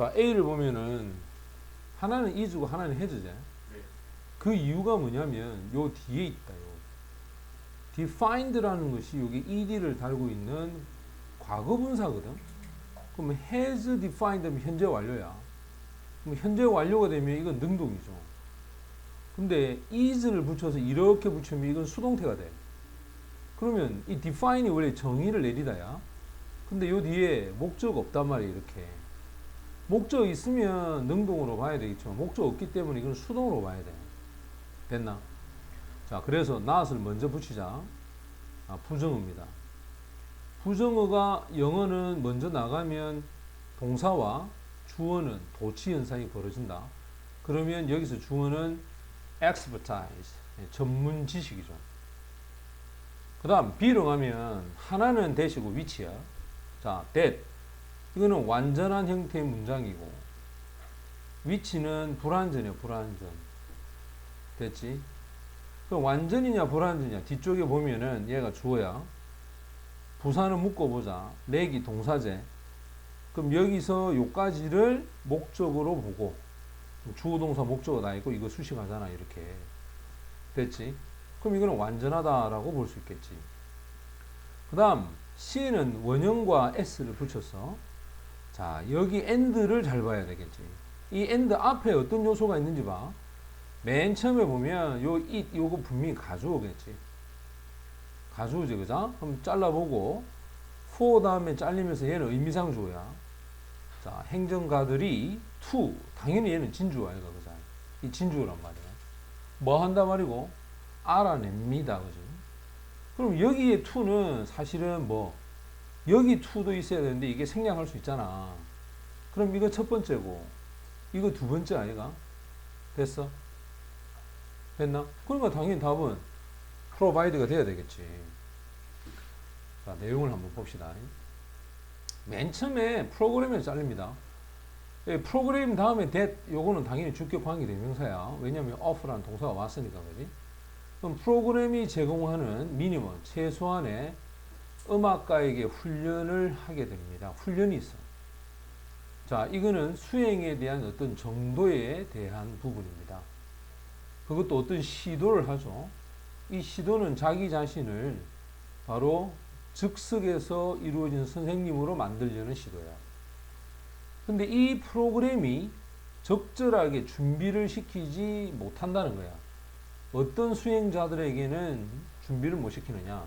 자, A를 보면은 하나는 is고 하나는 has죠. 네. 그 이유가 뭐냐면 요 뒤에 있다. 요 defined라는 것이 여기 ed를 달고 있는 과거 분사거든. 그러면 has defined 하면 현재 완료야. 그럼 현재 완료가 되면 이건 능동이죠. 근데 is를 붙여서 이렇게 붙이면 이건 수동태가 돼. 그러면 이 define이 원래 정의를 내리다야. 근데 요 뒤에 목적 없단 말이야. 이렇게 목적 있으면 능동으로 봐야 되겠지만 목적 없기 때문에 이건 수동으로 봐야 돼. 됐나? 자, 그래서 not을 먼저 붙이자. 부정어입니다. 부정어가 영어는 먼저 나가면 동사와 주어는 도치 현상이 벌어진다. 그러면 여기서 주어는 expertise, 전문 지식이죠. 그 다음 B로 가면 하나는 대시고 위치야. 자, that 이거는 완전한 형태의 문장이고 위치는 불완전이야. 불완전. 됐지? 그럼 완전이냐 불완전이냐 뒤쪽에 보면은 얘가 주어야. 부사는 묶어보자. 렉이 동사제. 그럼 여기서 요까지를 목적으로 보고 주어 동사 목적어 나 있고 이거 수식하잖아. 이렇게 됐지? 그럼 이거는 완전하다라고 볼 수 있겠지. 그 다음 C는 원형과 S를 붙였어. 자, 여기 and를 잘 봐야 되겠지. 이 and 앞에 어떤 요소가 있는지 봐. 맨 처음에 보면 요 it 요거 분명히 가주어겠지. 가주어지, 그죠? 그럼 잘라보고 for 다음에 잘리면서 얘는 의미상 주어야. 자, 행정가들이 to 당연히 얘는 진주어야. 그죠? 이 진주어란 말이야. 뭐 한다 말이고 알아냅니다. 그죠? 그럼 여기에 to는 사실은 뭐 여기 to도 있어야 되는데 이게 생략할 수 있잖아. 그럼 이거 첫 번째고 이거 두 번째 아이가? 됐어? 됐나? 그러니까 당연히 답은 provide가 돼야 되겠지. 자, 내용을 한번 봅시다. 맨 처음에 프로그램에서 잘립니다. 프로그램 다음에 that 요거는 당연히 주격 관계 대명사야. 왜냐면 of라는 동사가 왔으니까. 그지? 그럼 프로그램이 제공하는 미니멈 최소한의 음악가에게 훈련을 하게 됩니다. 훈련이 있어. 자, 이거는 수행에 대한 어떤 정도에 대한 부분입니다. 그것도 어떤 시도를 하죠. 이 시도는 자기 자신을 바로 즉석에서 이루어진 선생님으로 만들려는 시도야. 근데 이 프로그램이 적절하게 준비를 시키지 못한다는 거야. 어떤 수행자들에게는 준비를 못 시키느냐?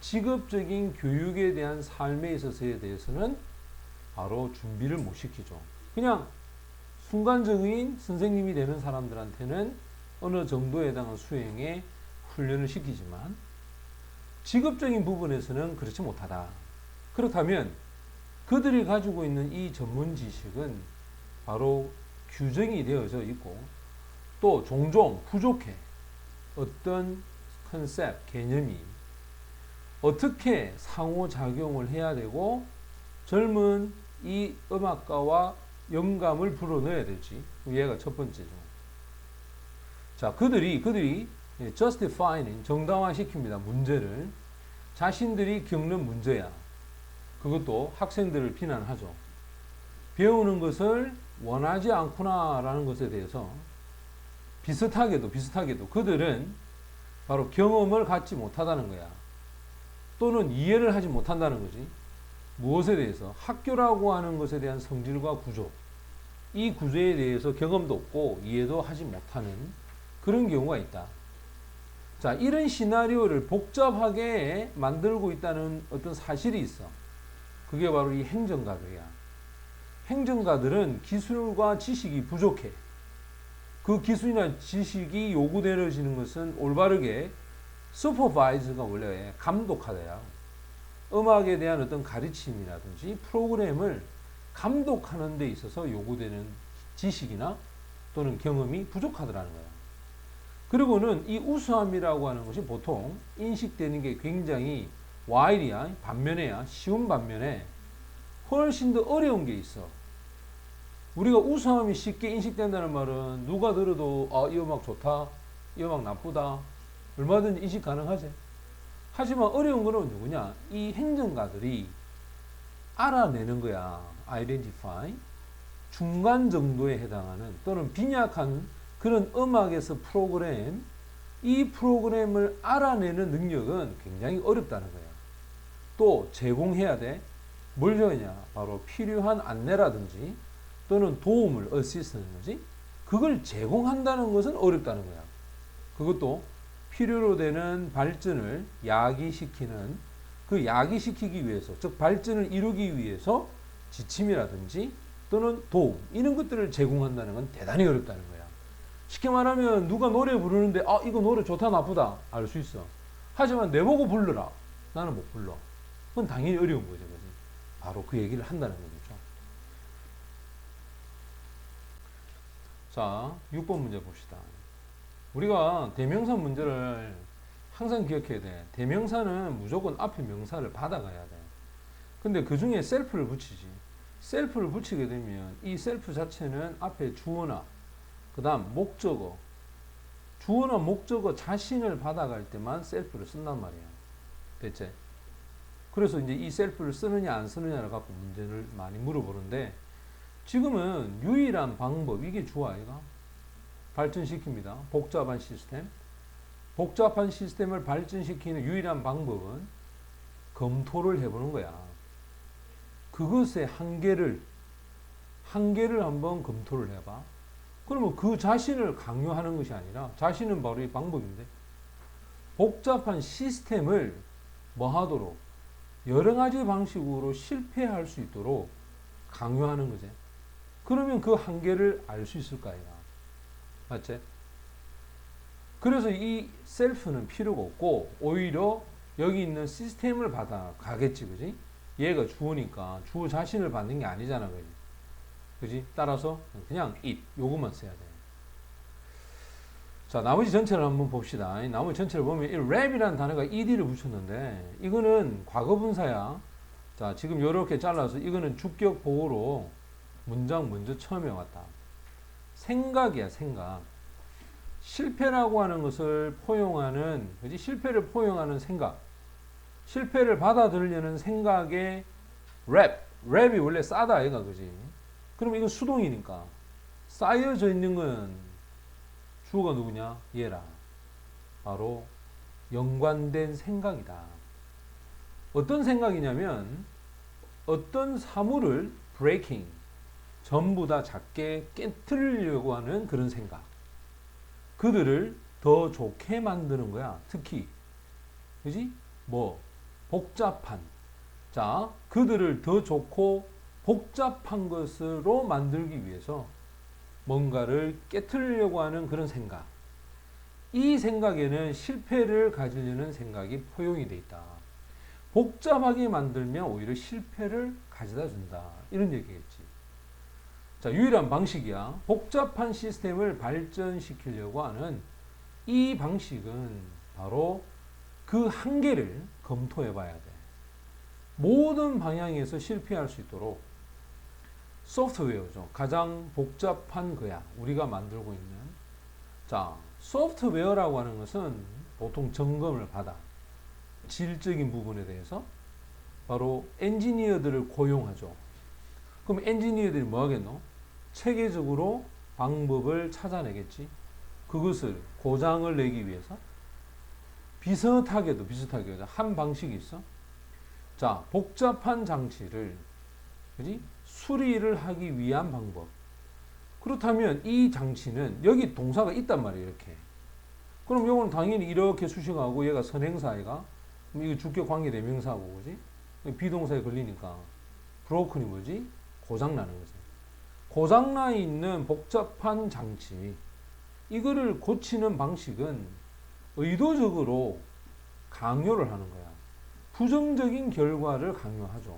직업적인 교육에 대한 삶에 있어서에 대해서는 바로 준비를 못 시키죠. 그냥 순간적인 선생님이 되는 사람들한테는 어느 정도에 해당한 수행에 훈련을 시키지만 직업적인 부분에서는 그렇지 못하다. 그렇다면 그들이 가지고 있는 이 전문 지식은 바로 규정이 되어져 있고 또 종종 부족해. 어떤 컨셉, 개념이 어떻게 상호작용을 해야 되고 젊은 이 음악가와 영감을 불어넣어야 될지 얘가 첫 번째죠. 자, 그들이 justifying 정당화시킵니다. 문제를 자신들이 겪는 문제야. 그것도 학생들을 비난하죠. 배우는 것을 원하지 않구나라는 것에 대해서 비슷하게도 그들은 바로 경험을 갖지 못하다는 거야. 또는 이해를 하지 못한다는 거지. 무엇에 대해서? 학교라고 하는 것에 대한 성질과 구조. 이 구조에 대해서 경험도 없고 이해도 하지 못하는 그런 경우가 있다. 자, 이런 시나리오를 복잡하게 만들고 있다는 어떤 사실이 있어. 그게 바로 이 행정가들이야. 행정가들은 기술과 지식이 부족해. 그 기술이나 지식이 요구되어지는 것은 올바르게 슈퍼바이저가 원래 감독하다야. 음악에 대한 어떤 가르침이라든지 프로그램을 감독하는 데 있어서 요구되는 지식이나 또는 경험이 부족하더라는 거야. 그리고는 이 우수함이라고 하는 것이 보통 인식되는 게 굉장히 와일이야, 반면에야, 쉬운 반면에 훨씬 더 어려운 게 있어. 우리가 우수함이 쉽게 인식된다는 말은 누가 들어도 이 음악 좋다, 이 음악 나쁘다, 얼마든지 인식 가능하지. 하지만 어려운 거는 누구냐? 이 행정가들이 알아내는 거야. identify. 중간 정도에 해당하는 또는 빈약한 그런 음악에서 프로그램, 이 프로그램을 알아내는 능력은 굉장히 어렵다는 거예요. 또 제공해야 돼. 뭘 줘야냐? 바로 필요한 안내라든지 또는 도움을 어시스턴트지 그걸 제공한다는 것은 어렵다는 거야. 그것도 필요로 되는 발전을 야기시키는 그 야기시키기 위해서 즉 발전을 이루기 위해서 지침이라든지 또는 도움 이런 것들을 제공한다는 건 대단히 어렵다는 거야. 쉽게 말하면 누가 노래 부르는데 아 이거 노래 좋다 나쁘다 알 수 있어. 하지만 내보고 불러라. 나는 못 불러. 그건 당연히 어려운 거죠. 그지? 바로 그 얘기를 한다는 거죠. 자, 6번 문제 봅시다. 우리가 대명사 문제를 항상 기억해야 돼. 대명사는 무조건 앞에 명사를 받아가야 돼. 근데 그 중에 셀프를 붙이지. 셀프를 붙이게 되면 이 셀프 자체는 앞에 주어나 그 다음 목적어 주어나 목적어 자신을 받아갈 때만 셀프를 쓴단 말이야. 됐지? 그래서 이제 이 셀프를 쓰느냐 안 쓰느냐를 갖고 문제를 많이 물어보는데 지금은 유일한 방법 이게 주어 아이가? 발전시킵니다. 복잡한 시스템. 복잡한 시스템을 발전시키는 유일한 방법은 검토를 해보는 거야. 그것의 한계를 한번 검토를 해봐. 그러면 그 자신을 강요하는 것이 아니라 자신은 바로 이 방법인데 복잡한 시스템을 뭐 하도록 여러 가지 방식으로 실패할 수 있도록 강요하는 거지. 그러면 그 한계를 알 수 있을 거야. 맞지? 그래서 이 셀프는 필요가 없고 오히려 여기 있는 시스템을 받아가겠지. 그지? 얘가 주어니까 주어 자신을 받는 게 아니잖아. 그지? 그지? 따라서 그냥 it 요것만 써야 돼. 자, 나머지 전체를 한번 봅시다. 나머지 전체를 보면 이 랩이라는 단어가 ed를 붙였는데 이거는 과거분사야. 자, 지금 이렇게 잘라서 이거는 주격 보호로 문장 먼저 처음에 왔다. 생각이야, 생각. 실패라고 하는 것을 포용하는, 그지? 실패를 포용하는 생각. 실패를 받아들이려는 생각의 랩이 원래 싸다, 얘가, 그지? 그럼 이건 수동이니까. 쌓여져 있는 건 주어가 누구냐? 얘라. 바로 연관된 생각이다. 어떤 생각이냐면, 어떤 사물을 breaking, 전부 다 작게 깨트리려고 하는 그런 생각. 그들을 더 좋게 만드는 거야. 특히 그지? 뭐 복잡한 자 그들을 더 좋고 복잡한 것으로 만들기 위해서 뭔가를 깨트리려고 하는 그런 생각. 이 생각에는 실패를 가지려는 생각이 포용이 돼 있다. 복잡하게 만들면 오히려 실패를 가져다 준다. 이런 얘기겠지. 자, 유일한 방식이야. 복잡한 시스템을 발전시키려고 하는 이 방식은 바로 그 한계를 검토해 봐야 돼. 모든 방향에서 실패할 수 있도록 소프트웨어죠. 가장 복잡한 거야. 우리가 만들고 있는. 자, 소프트웨어라고 하는 것은 보통 점검을 받아. 질적인 부분에 대해서 바로 엔지니어들을 고용하죠. 그럼 엔지니어들이 뭐 하겠노? 체계적으로 방법을 찾아내겠지. 그것을 고장을 내기 위해서 비슷하게도 한 방식이 있어. 자, 복잡한 장치를 그지? 수리를 하기 위한 방법. 그렇다면 이 장치는 여기 동사가 있단 말이에요. 이렇게. 그럼 이거는 당연히 이렇게 수식하고 얘가 선행사이가 그럼 이거 주격 관계 대명사고 그지? 비동사에 걸리니까 브로큰이 뭐지? 고장나는 거지. 고장나 있는 복잡한 장치 이거를 고치는 방식은 의도적으로 강요를 하는 거야. 부정적인 결과를 강요하죠.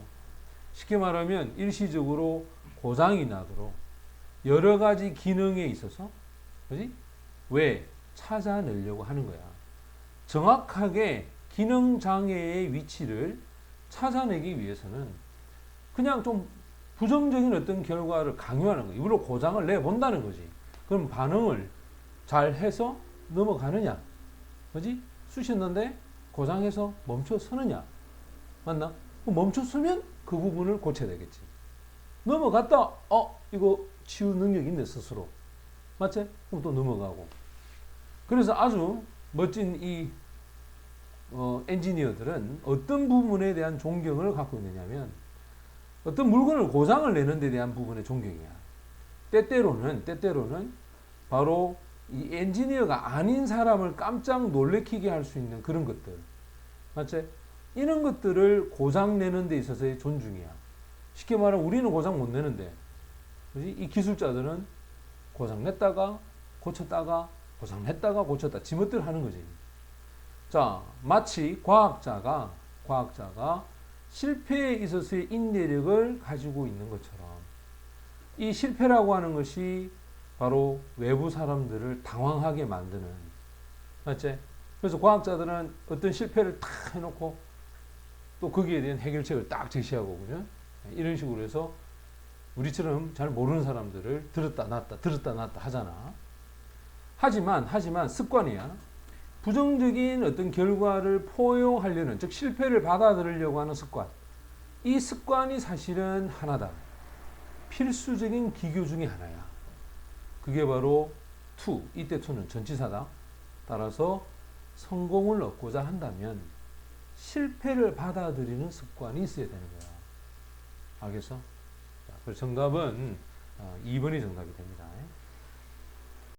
쉽게 말하면 일시적으로 고장이 나도록 여러 가지 기능에 있어서 그지? 왜? 찾아내려고 하는 거야. 정확하게 기능 장애의 위치를 찾아내기 위해서는 그냥 좀 부정적인 어떤 결과를 강요하는 거예요. 일부러 고장을 내본다는 거지. 그럼 반응을 잘 해서 넘어가느냐? 그지? 쑤셨는데 고장해서 멈춰 서느냐? 맞나? 멈춰 서면 그 부분을 고쳐야 되겠지. 넘어갔다. 이거 치유 능력 있네 스스로. 맞지? 그럼 또 넘어가고. 그래서 아주 멋진 이 엔지니어들은 어떤 부분에 대한 존경을 갖고 있느냐면 어떤 물건을 고장을 내는 데 대한 부분의 존경이야. 때때로는 바로 이 엔지니어가 아닌 사람을 깜짝 놀래키게 할 수 있는 그런 것들. 맞지? 이런 것들을 고장 내는 데 있어서의 존중이야. 쉽게 말하면 우리는 고장 못 내는데 그렇지? 이 기술자들은 고장 냈다가 고쳤다가 고장 냈다가 고쳤다. 지멋대로 하는 거지. 자, 마치 과학자가 실패에 있어서의 인내력을 가지고 있는 것처럼 이 실패라고 하는 것이 바로 외부 사람들을 당황하게 만드는, 맞지? 그래서 과학자들은 어떤 실패를 탁 해놓고 또 거기에 대한 해결책을 딱 제시하고, 그죠? 이런 식으로 해서 우리처럼 잘 모르는 사람들을 들었다 놨다 하잖아. 하지만 습관이야. 부정적인 어떤 결과를 포용하려는, 즉 실패를 받아들이려고 하는 습관. 이 습관이 사실은 하나다. 필수적인 기교 중에 하나야. 그게 바로 to, 이때 to는 전치사다. 따라서 성공을 얻고자 한다면 실패를 받아들이는 습관이 있어야 되는 거야. 알겠어? 자, 그래서 정답은 2번이 정답이 됩니다.